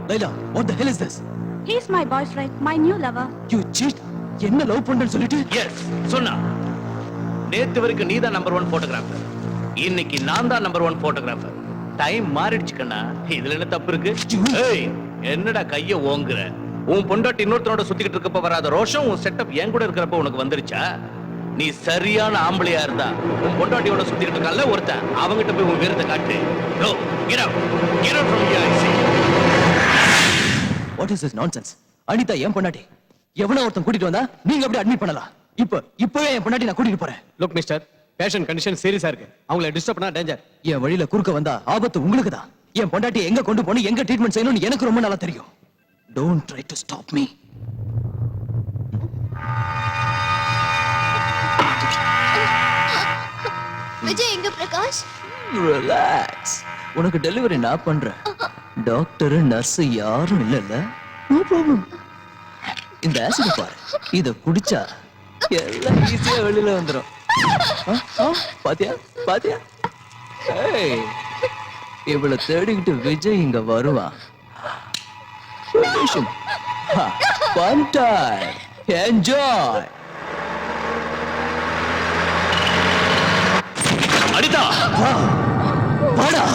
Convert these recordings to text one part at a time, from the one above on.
Laila, what the hell is this? He's my boyfriend, my new lover. You cheat? என்ன love பண்றேன்னு சொல்லிட்டு? S சொன்னா. நேத்து வரைக்கும் நீதான் நம்பர் 1 போட்டோகிராஃபர். இன்னைக்கு நான் தான் நம்பர் 1 போட்டோகிராஃபர். டைம் மாறிடுச்சு கண்ணா. இதுல என்ன தப்பு இருக்கு? ஏய், என்னடா கைய ஓங்குற? உன் பொண்டாட்டி இன்னொருத்தனோட சுத்திக்கிட்டு இருக்கப்ப வராத ரோஷம் உன் செட்டப் என் கூட இருக்கிறப்ப உனக்கு வந்துருச்சா? நீ சரியான ஆம்பளையா இருந்தா உன் பொண்டாட்டியோட சுத்திக்கிட்டு இருக்கல்ல ஒருத்தன், அவங்கிட்ட போய் உன் வீரத்தை காட்டு. Go, get out. Get out from here, I say. What is this nonsense? Anitha என் பொண்டாட்டி. எவனோ ஒருத்தன் கூட்டிட்டு வந்தா நீங்க அப்படியே அட்மிட் பண்ணலாம். இப்பவே என் பொண்டாட்டி நான் கூட்டிட்டு போறேன். லுக் மிஸ்டர், பேஷண்ட் கண்டிஷன் சீரியஸா இருக்கு. அவங்கள டிஸ்டர்ப் பண்ணா டேஞ்சர். என் வழியில குறுக்க வந்தா ஆபத்து உங்களுக்கு தான். என் பொண்டாட்டி எங்க கொண்டு போணும், எங்க ட்ரீட்மெண்ட் செய்யணும்னு எனக்கு ரொம்ப நல்லா தெரியும். Don't try to stop me. Vijay எங்க பிரகாஷ்? Relax. உனக்கு டெலிவரி நான் பண்றேன். டாக்டர் நர்ஸ் யாரும் இல்லல்ல. No problem. இந்த ஆசிட் பாரு. இத குடிச்சா எல்லாம் ஈஸியா வெளியில வந்துரும். பாத்தியா பாத்தியா? ஏய், இவளை தேடிக்கிட்டு விஜய் இங்க வருவான். Fun time. Enjoy. அனிதா, வாடா.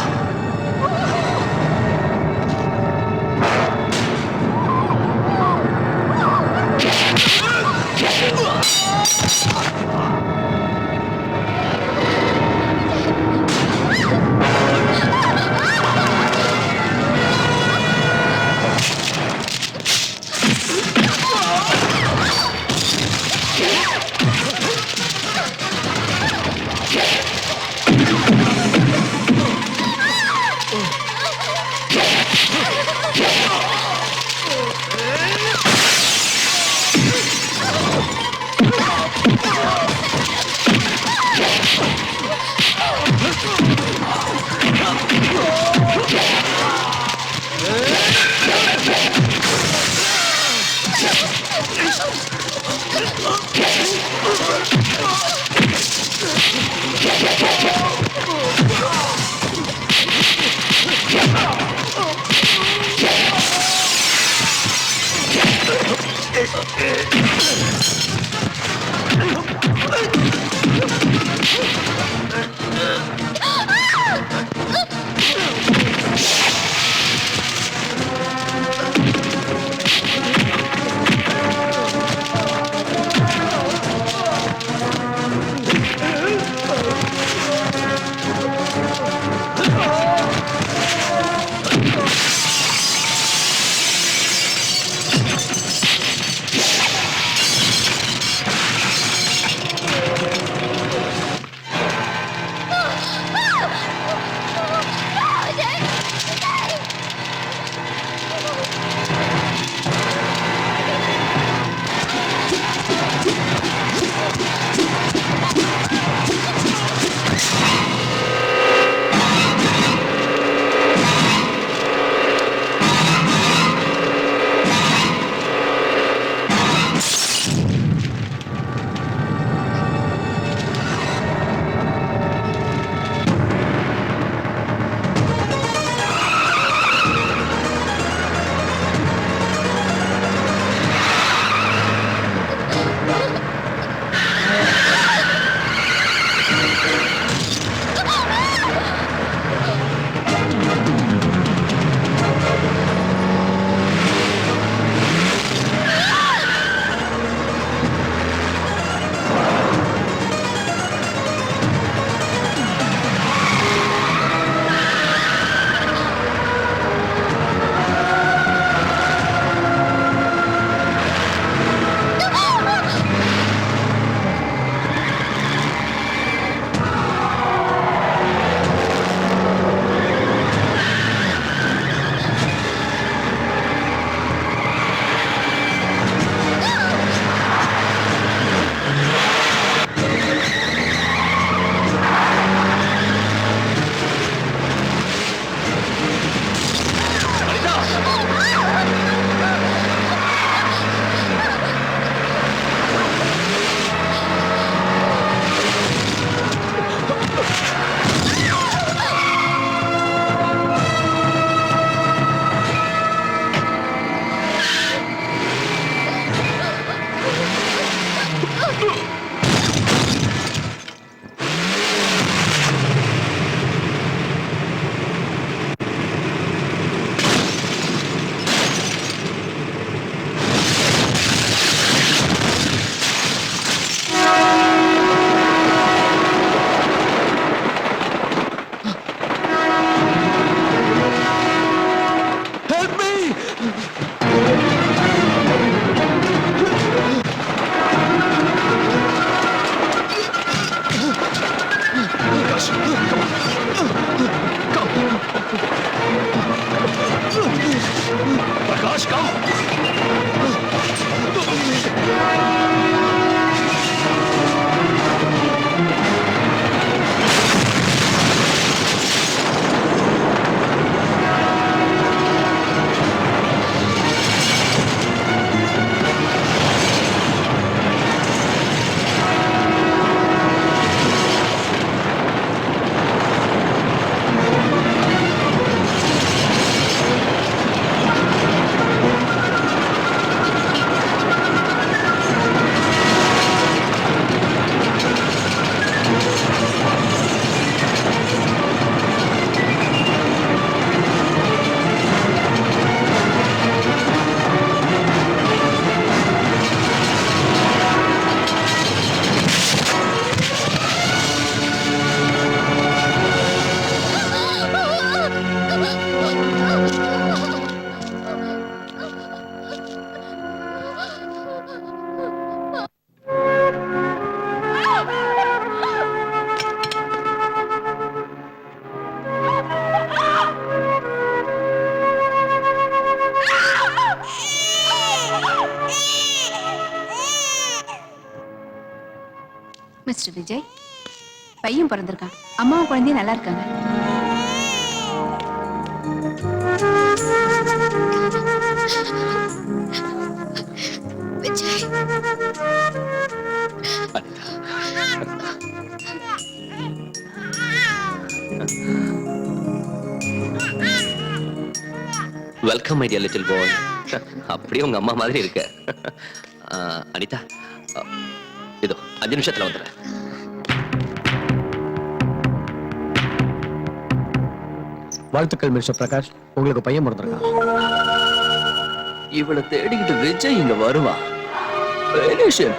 மிஸ்டர் விஜய், பையன் பிறந்திருக்கான். அம்மாவும் குழந்தையும் நல்லா இருக்காங்க. Vijay, welcome my dear little boy. அப்படியே உங்க அம்மா மாதிரி இருக்க. அனிதா, இதோ 5 நிமிஷத்துல வந்துடுறேன். வாழ்த்துக்கள் மிஸ்டர் பிரகாஷ், உங்களுக்கு பையன் பிறந்திருக்கான். இவளை தேடிக்கிட்டு விஜய் இங்க வருவா. Relation.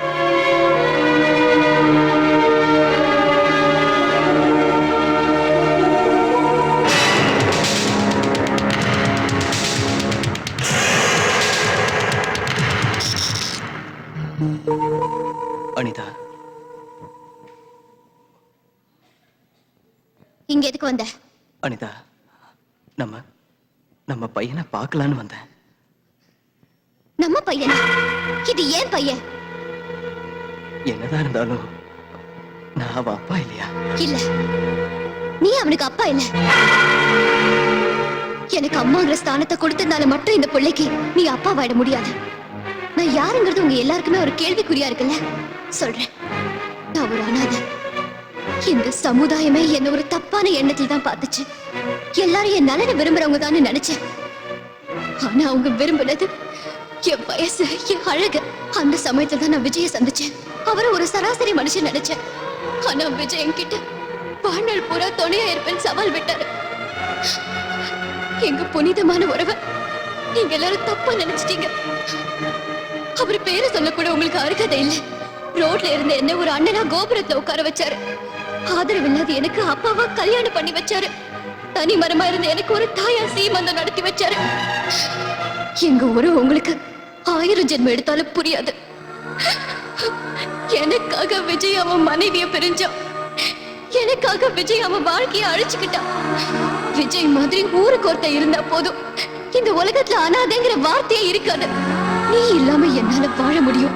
அனிதா, இங்க எதுக்கு வந்த? அனிதா, நம்ம பையனை பார்க்கலான்னு வந்தேன். நம்ம பையனா? இது ஏன் பையன்? என்னதான் இருந்தாலும் நான் அவன் அப்பா இல்லையா? இல்ல, நீ அவனுக்கு அப்பா இல்ல. எனக்கு அம்மாங்கிற ஸ்தானத்தை கொடுத்ததுனால மட்டும் இந்த பிள்ளைக்கு நீ அப்பாவாயிட முடியாது. நான் யாருங்கிறது உங்க எல்லாருக்குமே ஒரு கேள்விக்குறியா இருக்குல்ல. சொல்றேன், நான் ஒரு அனாதை. இந்த சமுதாயமே என்ன ஒரு தப்பான எண்ணத்தில் தான் பார்த்துச்சு. எல்லாரும் என் நலனை விரும்புறவங்க தான் நினைச்சேன். ஆனா அவங்க விரும்பினது என் வயசு, என் அழகு. அந்த சமயத்துல தான் நான் விஜய சந்திச்சேன். அவரை ஒரு சராசரி மனுஷன் நினைச்சேன். ஆனா விஜய் என்கிட்ட வாழ்நாள் பூரா துணையா இருப்பேன்னு சவால் விட்டாரு. எங்க புனிதமான உறவை நீங்க எல்லாரும் தப்பா நினைச்சிட்டீங்க. அவர் பேரை சொல்ல கூட உங்களுக்கு அருகதை இல்லை. ரோட்ல இருந்த என்ன ஒரு அண்ணனா கோபுரத்துல உட்கார வச்சாரு. ஆதரவு இல்லாத எனக்கு அப்பாவா கல்யாணம் பண்ணி வச்சாரு. தனி மரமா இருந்த எனக்கு ஒரு தாயா சீமந்தம் நடத்தி வச்சாரு. எங்க உறவு உங்களுக்கு 1000 ஜென்மம் எடுத்தாலும் புரியாது. எனக்காக விஜய் அவன் மனைவிய பிரிஞ்சான். எனக்காக விஜய் அவன் வாழ்க்கைய அழிச்சுக்கிட்டான். விஜய் மாதிரி ஊருக்கு ஒருத்த இருந்தா போதும். இந்த உலகத்துல அனாதைங்கிற வார்த்தையே இருக்காது. நீ இல்லாம என்னால வாழ முடியும்.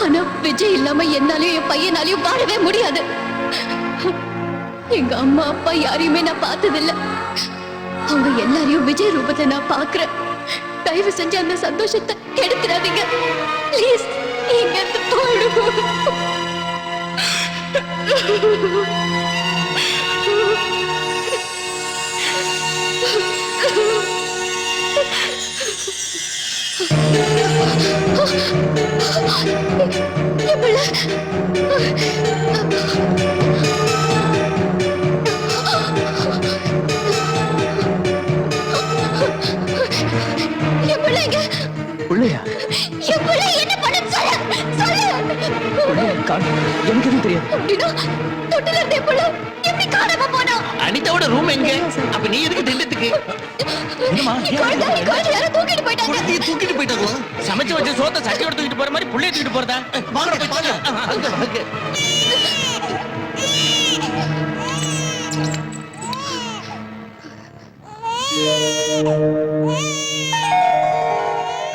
ஆனா விஜய் இல்லாம என்னாலயும் என் பையனாலையும் வாழவே முடியாது. எங்க அம்மா அப்பா யாரையுமே நான் பார்த்ததில்ல. அவங்க எல்லாரையும் விஜய் ரூபத்தை நான் பாக்குறேன். தயவு செஞ்சு அந்த சந்தோஷத்தை கெடுத்துறாதீங்க. ப்ளீஸ், நீங்க பிள்ளையா? என்ன பண்ண சொல்லு, சொல்லு. எனக்கு எதுவும் தெரியாது. அப்படின்னா தொட்டில இருந்தே புள்ள எப்படி காணாம போனா? அனிதாவோட ரூம் எங்க? அப்ப நீ எதுக்கு திண்டத்துக்கு? குழந்தை யாரோ தூக்கிட்டு போயிட்டாங்க. தூக்கிட்டு போயிட்டாங்களா? சமைச்சு வச்ச சோத்தை சட்டியோட தூக்கிட்டு போற மாதிரி புள்ளைய தூக்கிட்டு போறதா? வாங்க.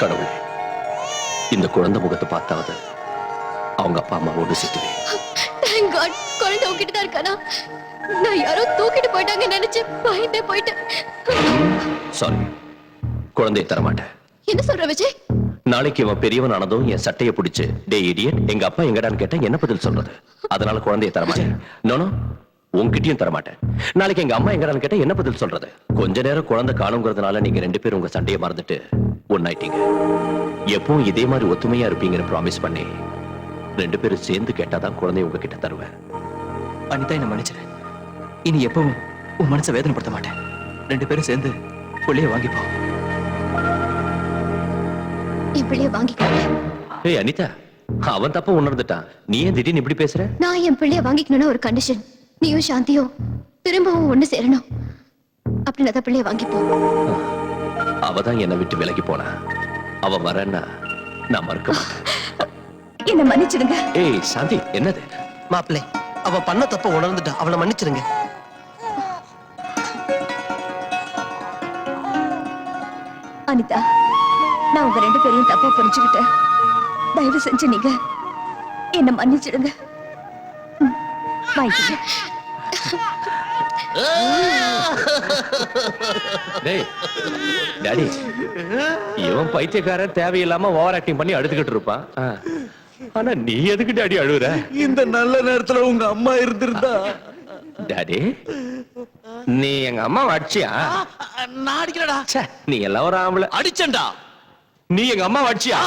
கடவுளே, இந்த குழந்தை முகத்தை பார்த்தாவது அவங்க அப்பா அம்மாவோடு சேர்த்துவே. Thank God, குழந்தை உன்கிட்ட தான் இருக்கானா? நான் யாரோ தூக்கிட்டு போயிட்டாங்க நினைச்சு பயந்தே போயிட்டேன். சாரி, குழந்தையை தரமாட்டேன். என்ன சொல்ற விஜய்? நாளைக்கு இவன் பெரியவன் ஆனதும் என் சட்டையை பிடிச்சு, டே இடியட், எங்க அப்பா எங்கடான்னு கேட்டா என்ன பதில் சொல்றது? அதனால குழந்தையை தரமாட்டேன். நோனோ, உன்கிட்டயும் தரமாட்டேன். நாளைக்கு எங்க அம்மா எங்கடான்னு கேட்டா என்ன பதில் சொல்றது? கொஞ்ச நேரம் குழந்தை காணுங்கிறதுனால நீங்க 2 பேரும் உங்க சண்டையை மறந்துட்டு ஒன்னாயிட்டீங்க. எப்பவும் இதே மாதிரி ஒத்துமையா இருப்பீங்கன்னு ப்ராமிஸ் பண்ணி 2 பேரும் சேர்ந்து கேட்டாதான் குழந்தைய உங்ககிட்ட தருவேன். அனிதா, என்ன மன்னிச்சிரு. இனி எப்பவும் உன் மனசை வேதனைப்படுத்த மாட்டேன். 2 பேரும் சேர்ந்து புள்ளைய வாங்கிப்போம். என் பிள்ளைய வாங்கிக்கிறேன். ஏய் அனிதா, அவன் தப்ப உணர்ந்துட்டான். நீ ஏன் திடீர்னு இப்படி பேசுற? நான் என் பிள்ளைய வாங்கிக்கணும்னு ஒரு கண்டிஷன். நீயும் சாந்தியும் திரும்பவும் ஒண்ணு சேரணும். அப்படின்னு தான் பிள்ளைய வாங்கிப்போம். அவதான் என்னை விட்டு விலகி போனா. அவ வரன்னா நான் மறுக்க மாட்டேன். என்ன மன்னிச்சிடுங்க. ஏய் சாந்தி, என்னது? மாப்பிள்ளை, அவ பண்ண தப்ப உணர்ந்துட்டா. அவளை மன்னிச்சிருங்க. அனிதா, நான் உங்க 2 பேரையும் தப்பா புரிஞ்சுக்கிட்டேன். தயவு செஞ்சு நீங்க என்ன மன்னிச்சிடுங்க. வாங்கிக்கங்க. டேய் டாடி இவன் பைத்தியக்காரன் தேவையில்லாம ஓவர் ஆக்டிங் பண்ணி அழுதுகிட்டு இருப்பான் ஆனா நீ எதுக்கு டாடி அழுகுற? இந்த நல்ல நேரத்துல உங்க அம்மா இருந்திருந்தா. டாடி நீ எங்க அம்மா அடிச்சியா? நான் அடிக்கலடா. நீ எல்லாம் ஒரு ஆம்பளை. அடிச்சண்டா. நீ எங்க அம்மா அடிச்சியா?